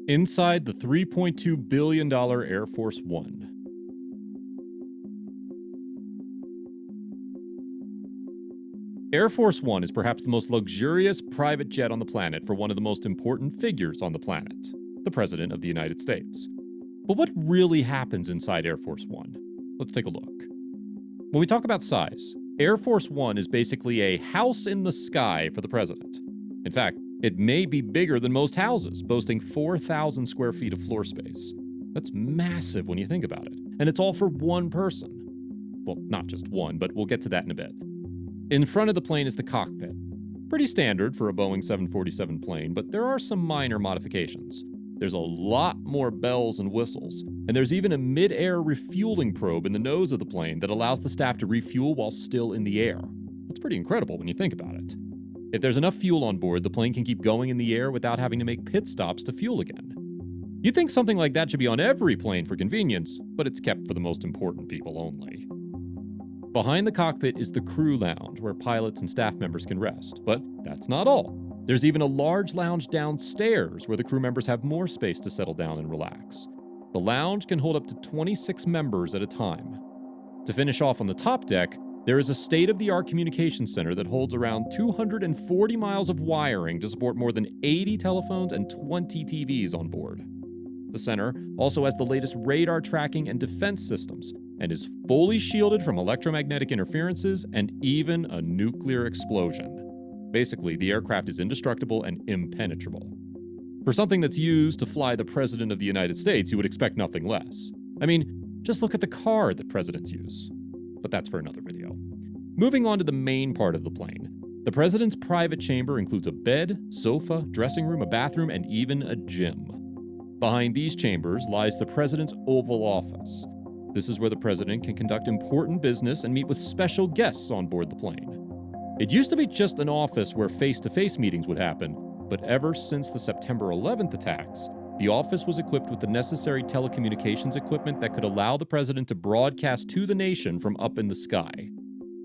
Inside the $3.2 billion Air Force One. Air Force One is perhaps the most luxurious private jet on the planet for one of the most important figures on the planet, the President of the United States. But what really happens inside Air Force One? Let's take a look. When we talk about size, Air Force One is basically a house in the sky for the president. In fact, it may be bigger than most houses, boasting 4,000 square feet of floor space. That's massive when you think about it. And it's all for one person. Well, not just one, but we'll get to that in a bit. In front of the plane is the cockpit. Pretty standard for a Boeing 747 plane, but there are some minor modifications. There's a lot more bells and whistles, and there's even a midair refueling probe in the nose of the plane that allows the staff to refuel while still in the air. That's pretty incredible when you think about it. If there's enough fuel on board, the plane can keep going in the air without having to make pit stops to fuel again. You'd think something like that should be on every plane for convenience, but it's kept for the most important people only. Behind the cockpit is the crew lounge, where pilots and staff members can rest. But that's not all. There's even a large lounge downstairs where the crew members have more space to settle down and relax. The lounge can hold up to 26 members at a time. To finish off on the top deck, there is a state-of-the-art communications center that holds around 240 miles of wiring to support more than 80 telephones and 20 TVs on board. The center also has the latest radar tracking and defense systems, and is fully shielded from electromagnetic interferences and even a nuclear explosion. Basically, the aircraft is indestructible and impenetrable. For something that's used to fly the President of the United States, you would expect nothing less. I mean, just look at the car that presidents use. But that's for another video. Moving on to the main part of the plane. The President's private chamber includes a bed, sofa, dressing room, a bathroom, and even a gym. Behind these chambers lies the President's Oval Office. This is where the President can conduct important business and meet with special guests on board the plane. It used to be just an office where face-to-face meetings would happen, but ever since the September 11th attacks, the office was equipped with the necessary telecommunications equipment that could allow the President to broadcast to the nation from up in the sky.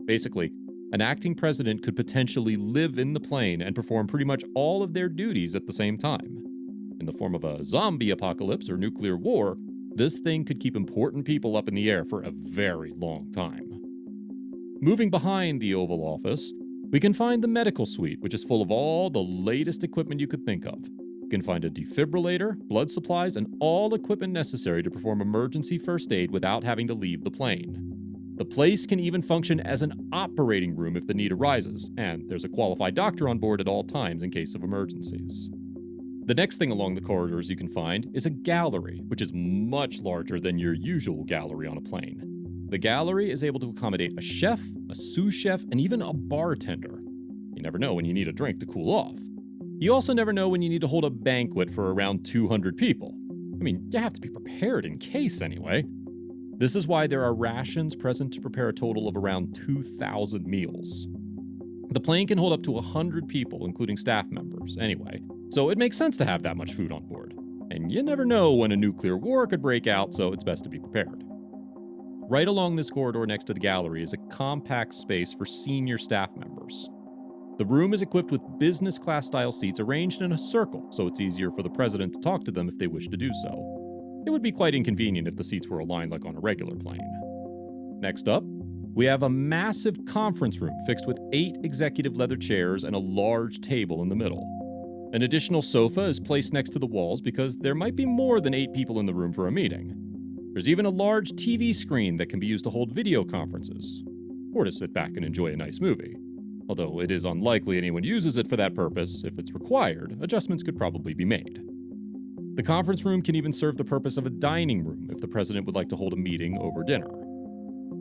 Basically, an acting president could potentially live in the plane and perform pretty much all of their duties at the same time. In the form of a zombie apocalypse or nuclear war, this thing could keep important people up in the air for a very long time. Moving behind the Oval Office, we can find the medical suite, which is full of all the latest equipment you could think of. You can find a defibrillator, blood supplies, and all equipment necessary to perform emergency first aid without having to leave the plane. The place can even function as an operating room if the need arises, and there's a qualified doctor on board at all times in case of emergencies. The next thing along the corridors you can find is a gallery, which is much larger than your usual gallery on a plane. The gallery is able to accommodate a chef, a sous chef, and even a bartender. You never know when you need a drink to cool off. You also never know when you need to hold a banquet for around 200 people. I mean, you have to be prepared in case anyway. This is why there are rations present to prepare a total of around 2,000 meals. The plane can hold up to 100 people, including staff members, anyway, so it makes sense to have that much food on board. And you never know when a nuclear war could break out, so it's best to be prepared. Right along this corridor next to the gallery is a compact space for senior staff members. The room is equipped with business class style seats arranged in a circle, so it's easier for the president to talk to them if they wish to do so. It would be quite inconvenient if the seats were aligned like on a regular plane. Next up, we have a massive conference room fixed with 8 executive leather chairs and a large table in the middle. An additional sofa is placed next to the walls because there might be more than 8 people in the room for a meeting. There's even a large TV screen that can be used to hold video conferences, or to sit back and enjoy a nice movie. Although it is unlikely anyone uses it for that purpose, if it's required, adjustments could probably be made. The conference room can even serve the purpose of a dining room if the president would like to hold a meeting over dinner.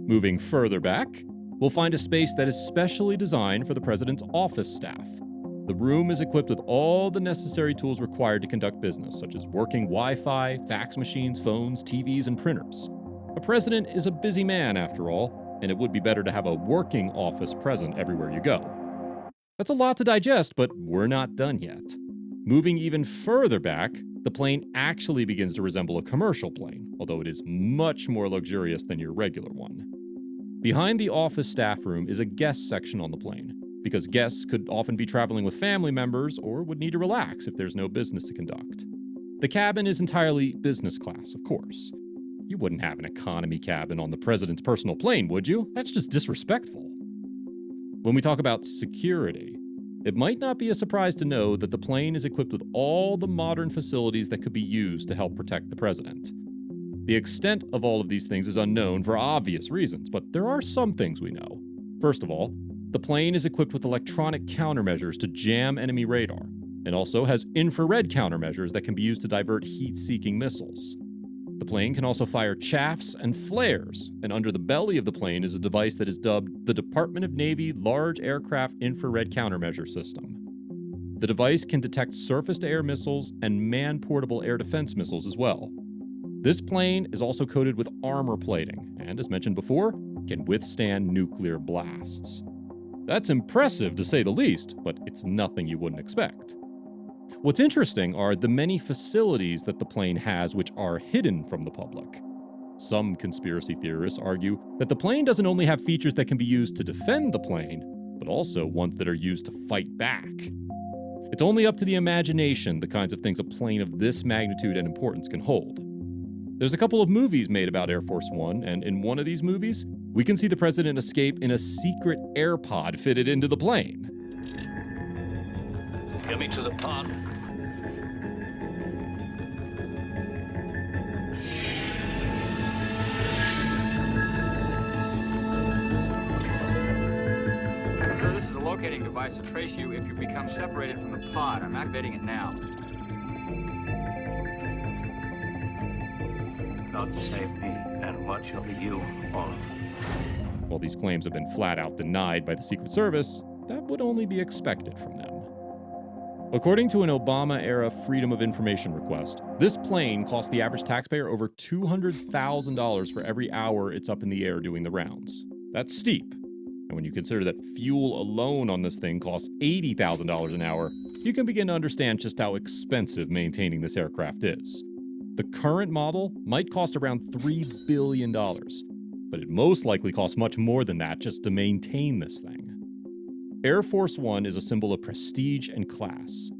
Moving further back, we'll find a space that is specially designed for the president's office staff. The room is equipped with all the necessary tools required to conduct business, such as working Wi-Fi, fax machines, phones, TVs, and printers. A president is a busy man, after all, and it would be better to have a working office present everywhere you go. That's a lot to digest, but we're not done yet. Moving even further back, the plane actually begins to resemble a commercial plane, although it is much more luxurious than your regular one. Behind the office staff room is a guest section on the plane, because guests could often be traveling with family members or would need to relax if there's no business to conduct. The cabin is entirely business class, of course. You wouldn't have an economy cabin on the president's personal plane, would you? That's just disrespectful. When we talk about security, it might not be a surprise to know that the plane is equipped with all the modern facilities that could be used to help protect the president. The extent of all of these things is unknown for obvious reasons, but there are some things we know. First of all, the plane is equipped with electronic countermeasures to jam enemy radar, and also has infrared countermeasures that can be used to divert heat-seeking missiles. The plane can also fire chaffs and flares, and under the belly of the plane is a device that is dubbed the Department of Navy Large Aircraft Infrared Countermeasure System. The device can detect surface-to-air missiles and man-portable air defense missiles as well. This plane is also coated with armor plating, and as mentioned before, can withstand nuclear blasts. That's impressive to say the least, but it's nothing you wouldn't expect. What's interesting are the many facilities that the plane has which are hidden from the public. Some conspiracy theorists argue that the plane doesn't only have features that can be used to defend the plane, but also ones that are used to fight back. It's only up to the imagination the kinds of things a plane of this magnitude and importance can hold. There's a couple of movies made about Airforceone, and in one of these movies, we can see the president escape in a secret air pod fitted into the plane. Get me to the pod. Sir, this is a locating device to trace you if you become separated from the pod. I'm activating it now. God save me, and what shall be you all? While these claims have been flat out denied by the Secret Service, that would only be expected from them. According to an Obama-era Freedom of Information request, this plane cost the average taxpayer over $200,000 for every hour it's up in the air doing the rounds. That's steep. And when you consider that fuel alone on this thing costs $80,000 an hour, you can begin to understand just how expensive maintaining this aircraft is. The current model might cost around $3 billion, but it most likely costs much more than that just to maintain this thing. Airforceone is a symbol of prestige and class.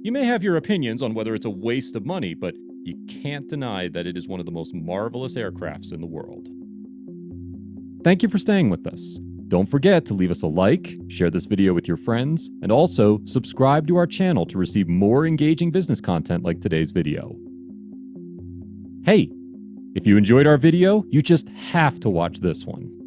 You may have your opinions on whether it's a waste of money, but you can't deny that it is one of the most marvelous aircrafts in the world. Thank you for staying with us. Don't forget to leave us a like, share this video with your friends, and also subscribe to our channel to receive more engaging business content like today's video. Hey, if you enjoyed our video, you just have to watch this one.